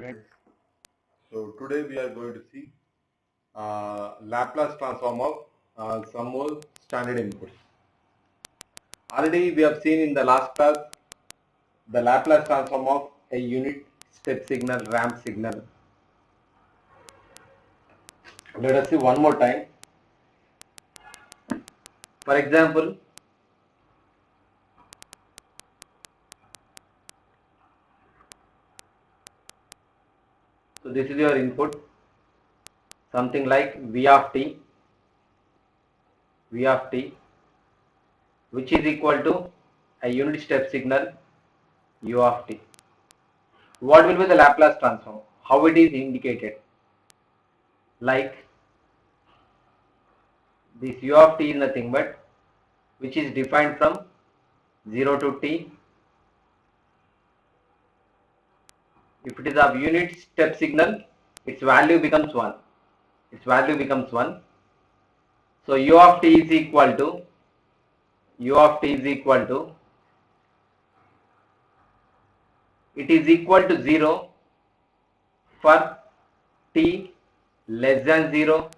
students. So today we are going to see Laplace transform of some more standard inputs. Already we have seen in the last class the Laplace transform of a unit step signal, ramp signal. Let us see one more time. For example, so this is your input, something like V of t, which is equal to a unit step signal u of t. What will be the Laplace transform? How it is indicated? Like this u of t is nothing but which is defined from 0 to t. If it is of unit step signal, its value becomes 1. So u of t is equal to it is equal to 0 for t less than 0.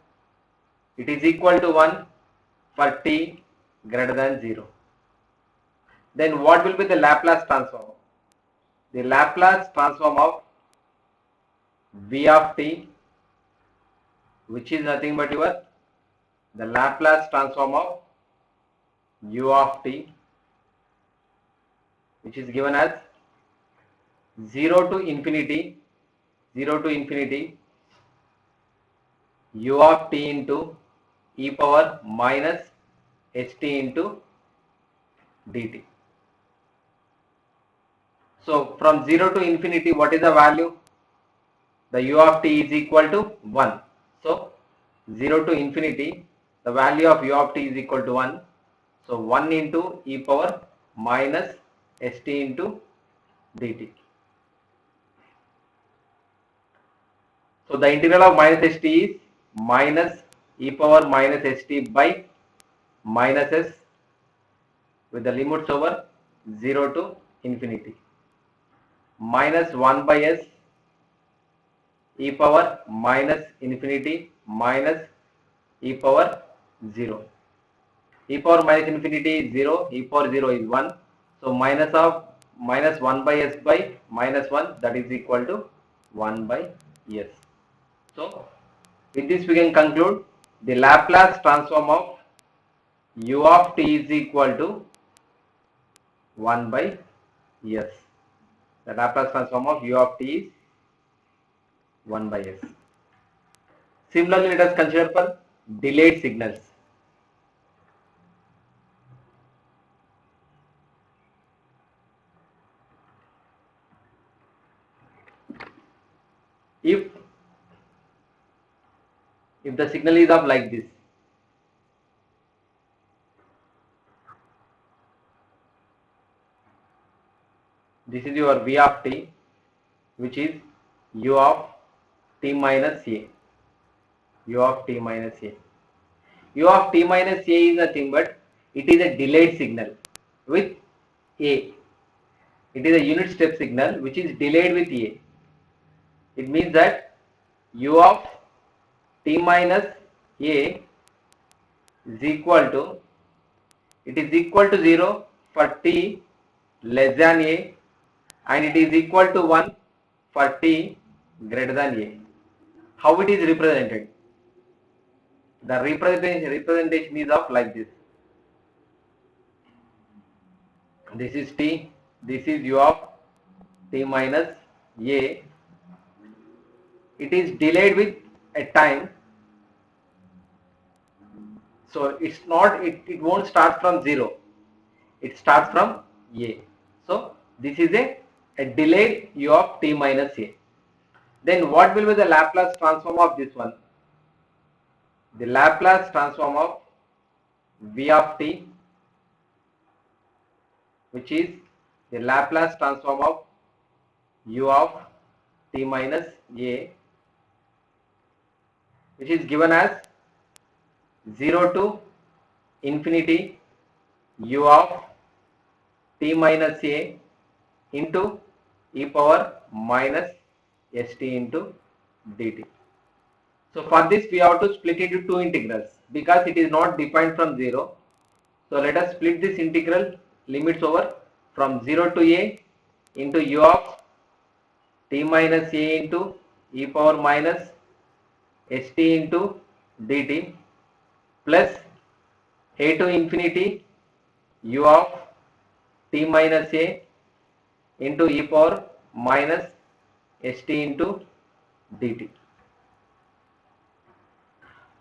It is equal to 1 for t greater than 0. Then what will be the Laplace transform? The Laplace transform of v of t, which is nothing but the Laplace transform of u of t, which is given as 0 to infinity u of t into e power minus ht into dt. So from 0 to infinity, what is the value? The u of t is equal to 1. So 0 to infinity, the value of u of t is equal to 1. So 1 into e power minus st into dt. So the integral of minus st is minus e power minus st by minus s with the limits over 0 to infinity. Minus 1 by s e power minus infinity minus e power 0. E power minus infinity is 0, e power 0 is 1. So minus 1 by s by minus 1, that is equal to 1 by s. So with this we can conclude the Laplace transform of u of t is equal to 1 by s. The Laplace transform of u of t is 1 by s. Similarly, let us consider for delayed signals. If the signal is of like this, this is your v of t, which is u of t minus a. U of t minus a. U of t minus a is nothing but it is a delayed signal with a. It is a unit step signal which is delayed with a. It means that u of t minus a is equal to, it is equal to 0 for t less than a, and it is equal to 1 for t greater than a. How it is represented? The representation is of like this. This is t, this is u of t minus a. It is delayed with a time, so it won't start from 0, it starts from a. So this is a delayed u of t minus a. Then what will be the Laplace transform of this one? The Laplace transform of v of t, which is the Laplace transform of u of t minus a, which is given as 0 to infinity u of t minus a into e power minus st into dt. So for this we have to split into two integrals because it is not defined from 0. So let us split this integral limits over from 0 to a into u of t minus a into e power minus st into dt plus a to infinity u of t minus a into e power minus st into dt.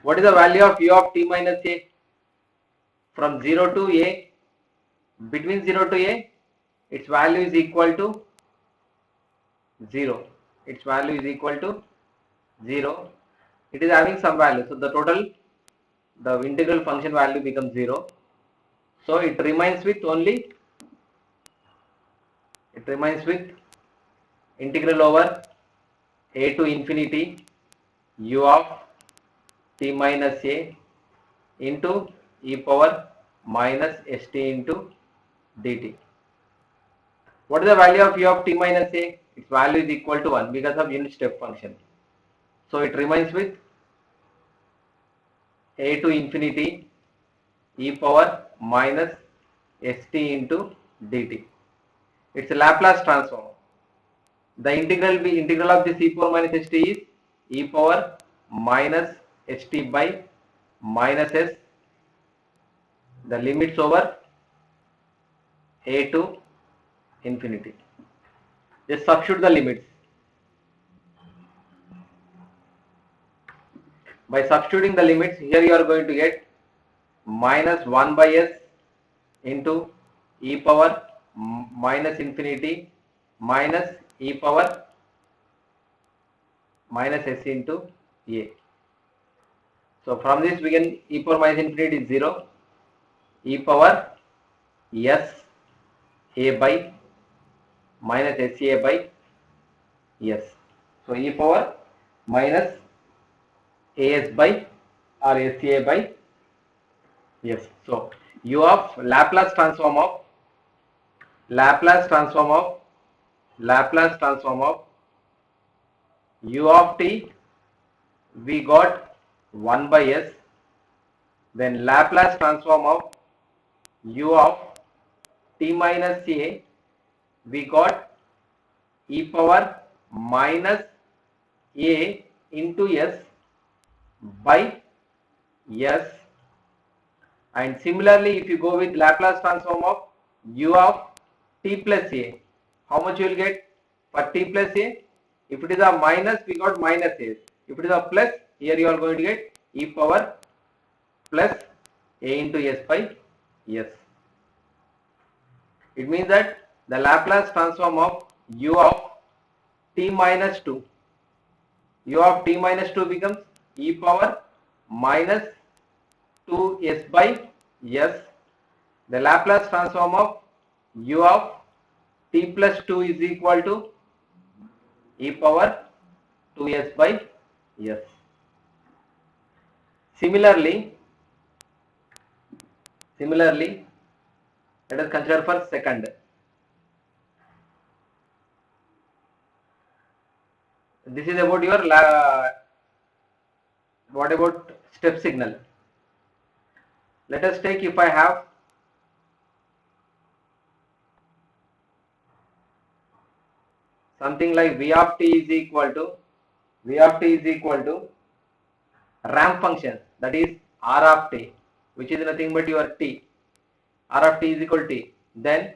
What is the value of u of t minus a? From 0 to a, between 0 to a, its value is equal to 0. Its value is equal to 0. It is having some value. So the total, the integral function value becomes 0. So it remains with integral over a to infinity u of t minus a into e power minus st into dt. What is the value of u of t minus a? Its value is equal to 1 because of unit step function. So it remains with a to infinity e power minus st into dt. It's a Laplace transform. The integral of this e power minus st is e power minus st by minus s. The limits over a to infinity. Just substitute the limits. By substituting the limits, here you are going to get minus 1 by s into e power minus infinity minus e power minus s into a. So from this we can e power minus infinity is 0, e power s a by minus sa by s. So e power minus as by or sa by s. So u of Laplace transform of u of t, we got 1 by s. Then Laplace transform of u of t minus a, we got e power minus a into s by s. And similarly, if you go with Laplace transform of u of t plus a, how much you will get for t plus a? If it is a minus, we got minus a. If it is a plus, here you are going to get e power plus a into s by s. It means that the Laplace transform of u of t minus 2, u of t minus 2 becomes e power minus 2s by s. The Laplace transform of u of t plus 2 is equal to e power 2s by s. Similarly, let us consider for second. This is about your what about step signal? Let us take, if I have something like v of t is equal to ramp function, that is r of t, which is nothing but your t. R of t is equal to t. Then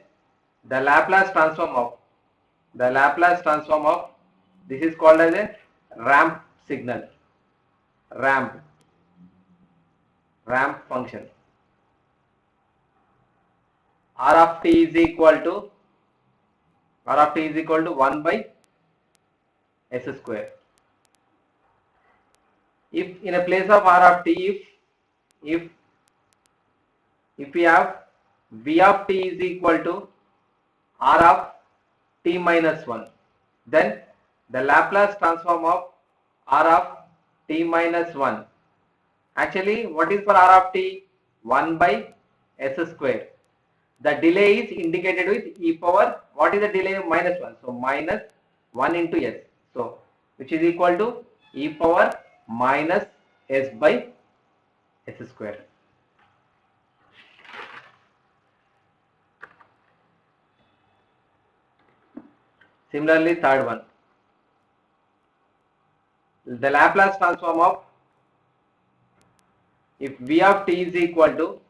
the Laplace transform of this is called as a ramp signal, ramp function. R of t is equal to 1 by s square. If in a place of r of t, if we have v of t is equal to r of t minus 1, then the Laplace transform of r of t minus 1. Actually, what is for r of t? 1 by s square. The delay is indicated with e power. What is the delay? Minus 1. So minus 1 into s. So which is equal to e power minus s by s square. Similarly, third one, the Laplace transform of, if v of t is equal to,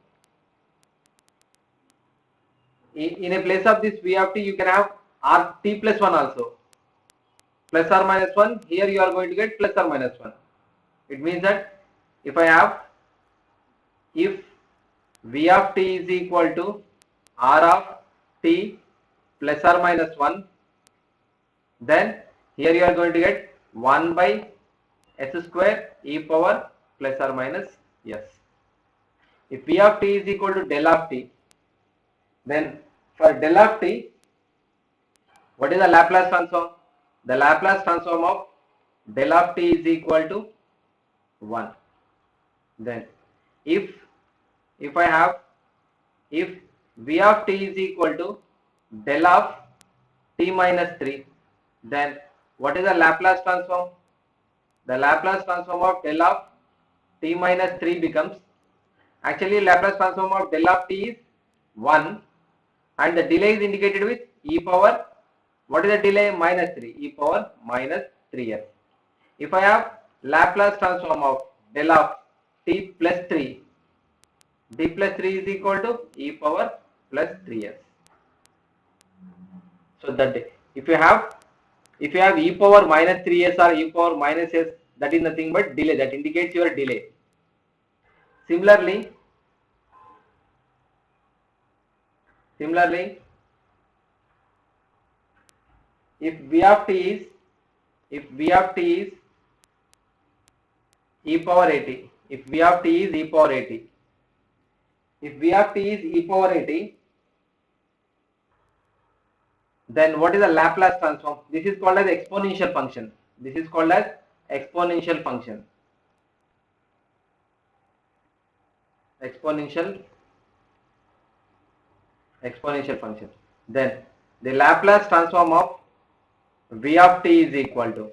in a place of this v of t, you can have rt plus 1 also, plus or minus 1. Here you are going to get plus or minus 1. It means that if v of t is equal to r of t plus or minus 1, then here you are going to get 1 by s square e power plus or minus s. If v of t is equal to del of t, then for del of t, what is the Laplace transform? The Laplace transform of del of t is equal to 1. Then if I have, if v of t is equal to del of t minus 3, then what is the Laplace transform? The Laplace transform of del of t minus 3 becomes, actually Laplace transform of del of t is 1 and the delay is indicated with e power, what is the delay? Minus 3, e power minus 3s. If I have Laplace transform of del of t plus 3, d plus 3 is equal to e power plus 3s. So that if you have e power minus 3s or e power minus s, that is nothing but delay, that indicates your delay. Similarly, if v of t is e power at, if v of t is e power at, if v of t is e power at, then what is the Laplace transform? This is called as exponential function. This is called as exponential function. Exponential function. Then the Laplace transform of v of t is equal to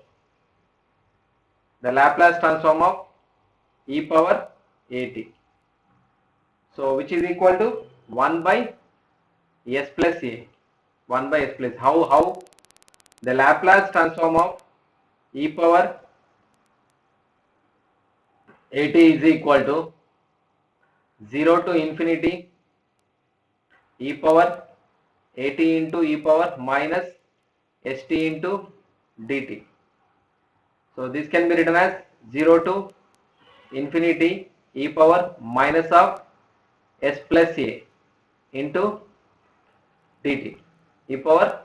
the Laplace transform of e power at. So which is equal to 1 by s plus a. 1 by s plus. How? The Laplace transform of e power at is equal to 0 to infinity e power at into e power minus st into dt. So this can be written as 0 to infinity e power minus of s plus a into dt, e power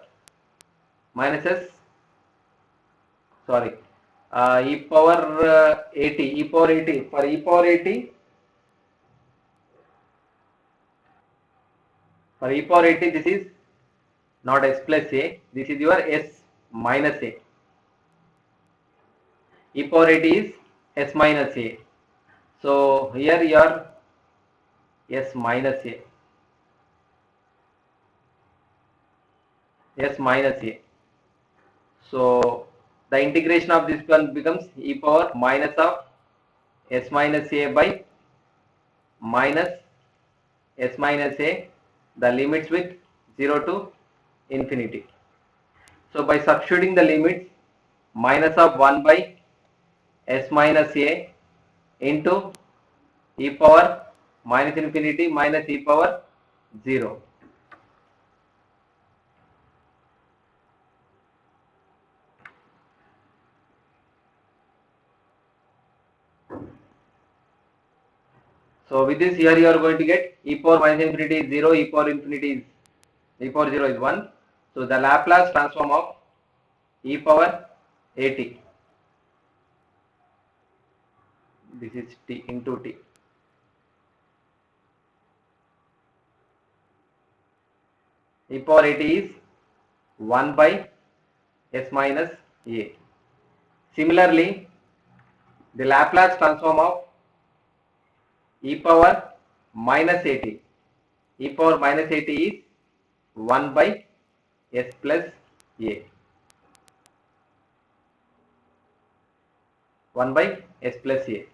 minus s, sorry, e power 80, for e power 80, for e power 80, this is not s plus a, this is your s minus a. E power 80 is s minus a. So here your s minus a, s minus a. So the integration of this one becomes e power minus of s minus a by minus s minus a, the limits with 0 to infinity. So by substituting the limits, minus of 1 by s minus a into e power minus infinity minus e power 0. So with this, here you are going to get e power minus infinity is 0, e power 0 is 1. So the Laplace transform of e power at, this is t into t. E power at is 1 by s minus a. Similarly, the Laplace transform of e power minus at, e power minus at is 1 by s plus a. 1 by s plus a.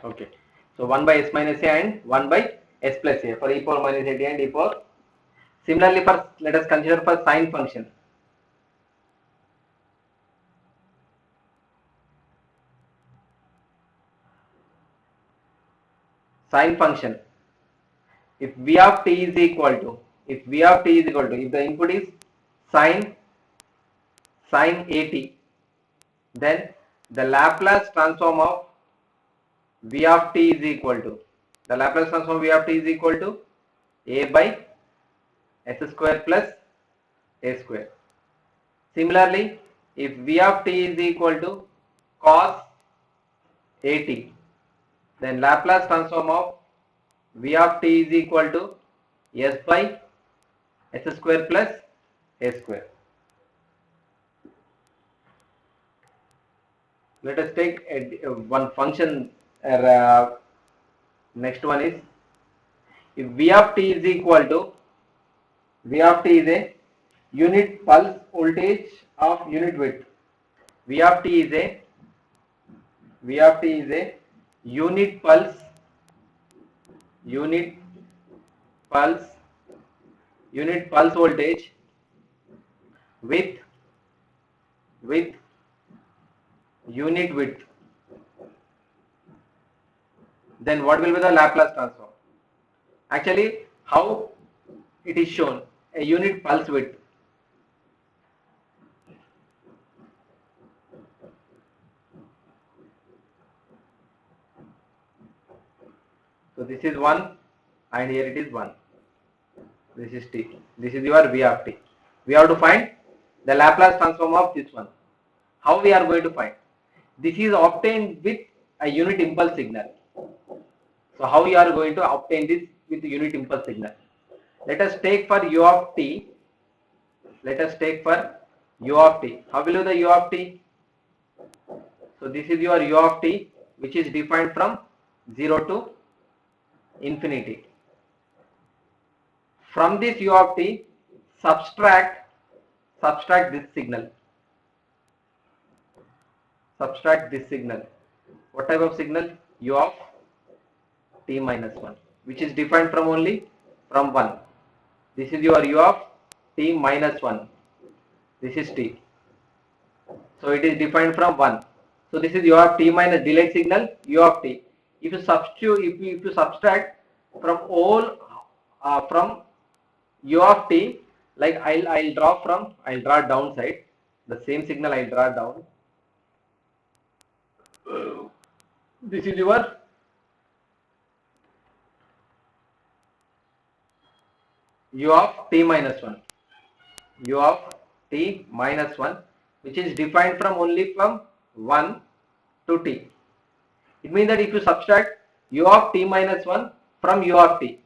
Okay, so 1 by s minus a and 1 by s plus a for e power minus at and e power. Similarly, for let us consider for sine function. Sine function. If v of t is equal to, if the input is sine at, then the Laplace transform of v of t is equal to, the Laplace transform of v of t is equal to a by s square plus a square. Similarly, if v of t is equal to cos at, then Laplace transform of v of t is equal to s by s square plus a square. Let us take one function. Next one is, if v of t is equal to, v of t is a unit pulse voltage of unit width. v of t is a unit pulse voltage with unit width. Then what will be the Laplace transform? Actually, how it is shown, a unit pulse width. So this is 1 and here it is 1. This is t. This is your v of t. We have to find the Laplace transform of this one. How we are going to find? This is obtained with a unit impulse signal. So how you are going to obtain this with unit impulse signal? Let us take for u of t. How will you the u of t? So this is your u of t, which is defined from 0 to infinity. From this u of t, subtract this signal. What type of signal? U of t minus 1, which is defined from only from 1. This is your u of t minus 1. This is t. So it is defined from 1. So this is u of t minus delayed signal u of t. If you substitute, if you subtract from all from u of t, like I'll draw downside. The same signal I'll draw down. This is your u of t minus 1. U of t minus 1, which is defined from only from 1 to t. It means that if you subtract u of t minus 1 from u of t,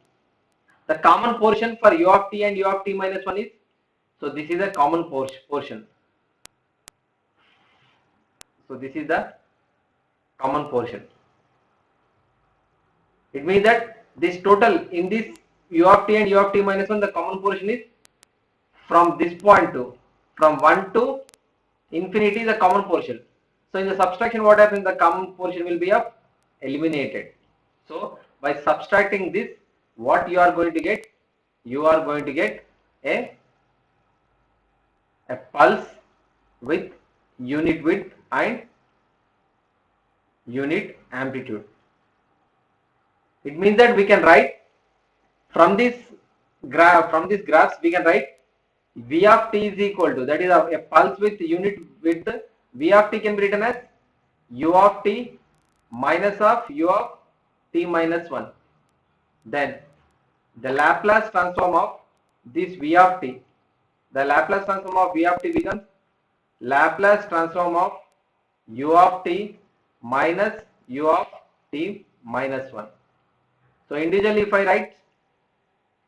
the common portion for u of t and u of t minus 1 is, so this is a common portion. So this is the common portion. It means that this total in this u of t and u of t minus 1, the common portion is from this point to, from 1 to infinity, the common portion. So in the subtraction, what happens? The common portion will be eliminated. So by subtracting this, what you are going to get? You are going to get a pulse with unit width and unit amplitude. It means that we can write from this graphs we can write v of t is equal to, that is a pulse with unit width. V of t can be written as u of t minus of u of t minus 1. Then the Laplace transform of this v of t, the Laplace transform of v of t becomes Laplace transform of u of t minus u of t minus 1. So individually, if I write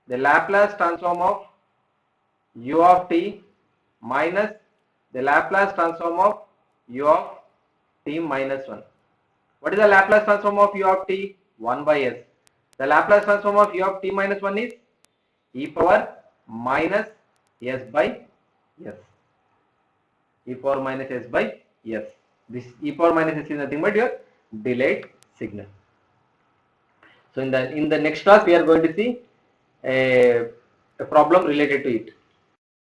the Laplace transform of u of t minus the Laplace transform of u of t minus 1. What is the Laplace transform of u of t? 1 by s. The Laplace transform of u of t minus 1 is e power minus s by s. E power minus s by s. This e power minus s is nothing but your delayed signal. So in the next class we are going to see a problem related to it.